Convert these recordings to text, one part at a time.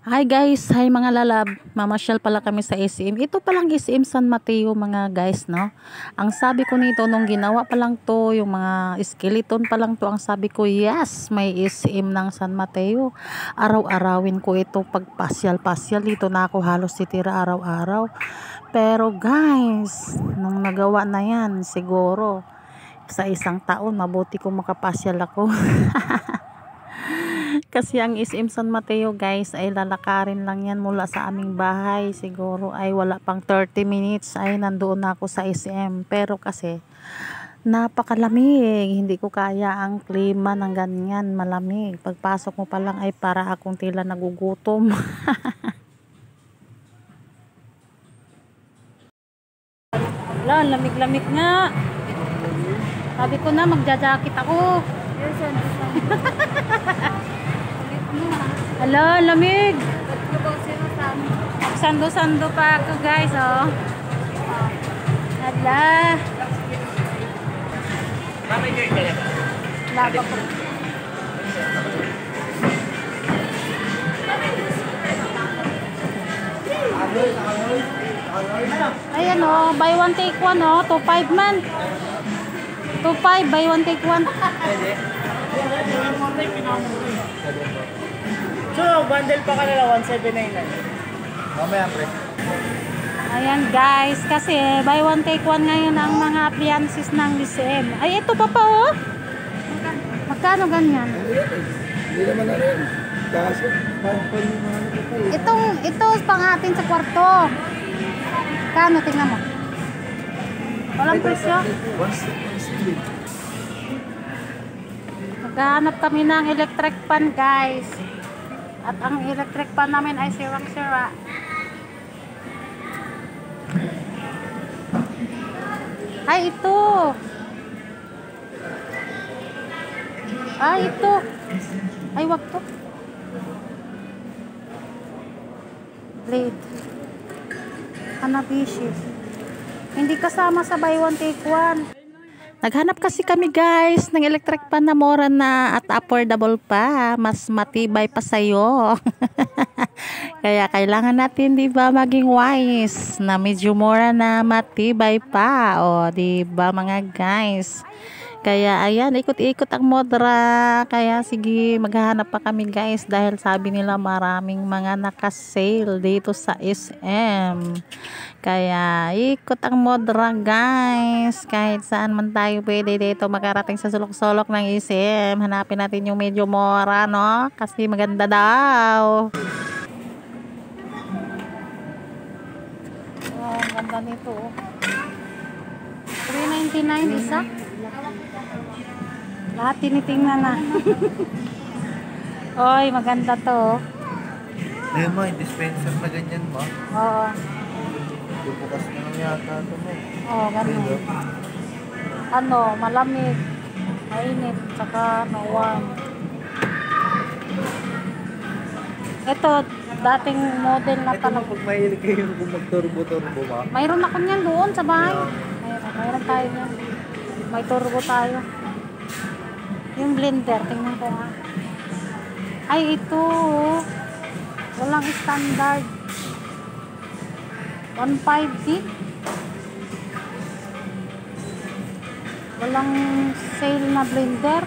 Hi guys, hi mga lalab. Mamasyal pala kami sa SM. Ito palang SM San Mateo mga guys, no? Ang sabi ko nito nung ginawa pa lang to, yung mga skeleton pa lang to, ang sabi ko, yes, may SM ng San Mateo. Araw-arawin ko ito pagpasyal-pasyal dito na ako halos titira araw-araw. Pero guys, nung nagawa na yan, siguro sa isang taon mabuti kung makapasyal ako. Kasi ang SM San Mateo guys ay lalakarin lang yan mula sa aming bahay. Siguro ay wala pang 30 minutes ay nandoon na ako sa SM. Pero kasi napakalamig. Hindi ko kaya ang klima ng ganyan, malamig. Pagpasok mo pa lang ay para akong tila nagugutom. Wala, lamig-lamig nga. Sabi ko na magja-jacket ako. Hala, lamig. Sando-sando pa ako guys, oh. Hala. Wala pa po. Ayan, oh, buy one take one, oh. 2.5 man. 2.5, buy one take one. So, bundle pa ka nila, 1,799. Mamaya, pre. Ayan guys, kasi buy one take one ngayon ang mga appliances ng SM. Ay, ito pa pa, oh. Magkano ganyan? Hindi naman na rin. Kaso, Ito pang atin sa kwarto. Kano, tingnan mo. Walang presyo. Maghahanap kami ng electric pan guys. At ang electric pan namin ay sirang-sira. Ay, ito. Ay, ito. Ay, wag to. Blade. Hanabishi. Hindi kasama sa buy one take one. Naghanap kasi kami guys ng electric pan na mura na at affordable pa. Mas matibay pa sa'yo. Kaya kailangan natin, di ba, maging wise na medyo mura na matibay pa. O, di ba mga guys? Kaya ayan, ikot-ikot ang Modra. Kaya sige, maghahanap pa kami guys dahil sabi nila maraming mga naka-sale dito sa SM. Kaya ikot ang Modra guys. Kahit saan man tayo pwede dito makarating sa sulok-sulok ng SM. Hanapin natin yung medyo mura, no? Kasi maganda daw. Oh, ang ganda nito. 399 isa. Lahat tinitingnan na. Oy, maganda to. ayun mo, yung dispenser na ganyan mo. Oo. Bubukas na lang yata ito mo. Oo, ganun. Ano, malamig, mainit, tsaka warm. Ito, dating model na Ito talaga. pag mahilig kayo kung mag-turbo-turbo ba? Mayroon ako niyan doon sa bahay. Mayroon tayo niyan. May turbo tayo. Yung blender, tingnan ko nga. Ay, ito. Walang standard. 150. Walang sale na blender.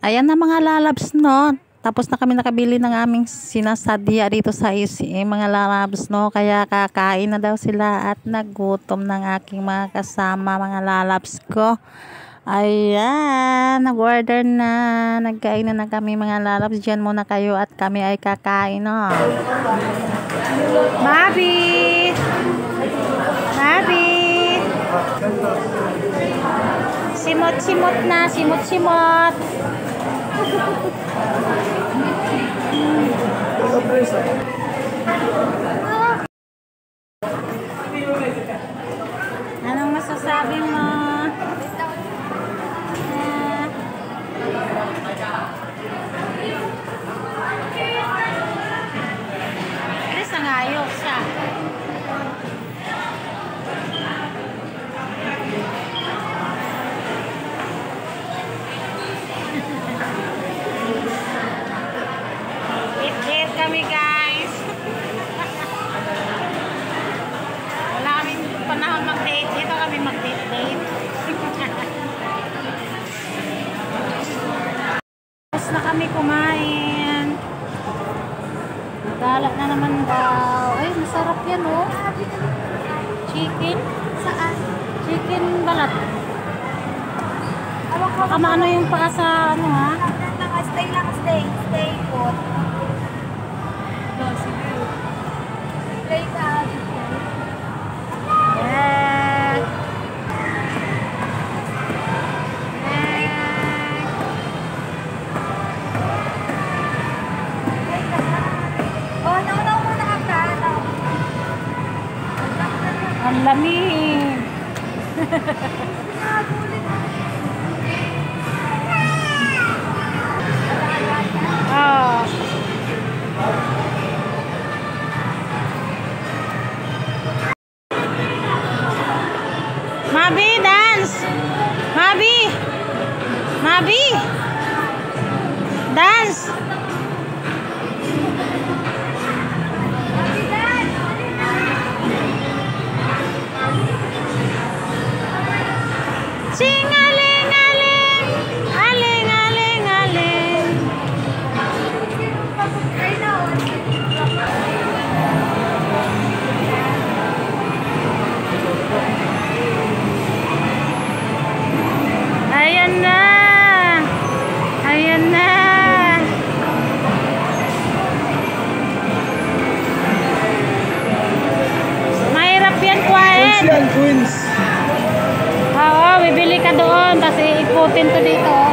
Ayan na mga lalabs, no? Tapos na kami nakabili ng aming sinasadya dito sa SM, mga lalabs, no? Kaya kakain na daw sila at nagutom ng aking mga kasama, mga lalabs ko. Ayan, nag-order na. Nagkain na kami mga lalabs. Diyan muna kayo at kami ay kakain, no? Mabi! Mabi! Simot-simot na, simot-simot. Ito, mag-date-date. Tapos na kami kumain. Galak na naman daw. Ay, masarap yan oh. Chicken? Saan? Chicken balat. Baka maano yung paa sa ano ha? Stay lang, stay. Stay put. Stay ka. Yeah. Oh, no, muna ka. Ang lamig. Oh. Mabi, dance. Mabi. Mabi. Dance. Sing aling aling. Aling aling aling. Ayan na. Ayan na. Mahirap yan, Queen. Queens. Oo, bibili ka doon. Tapos iikutin to dito.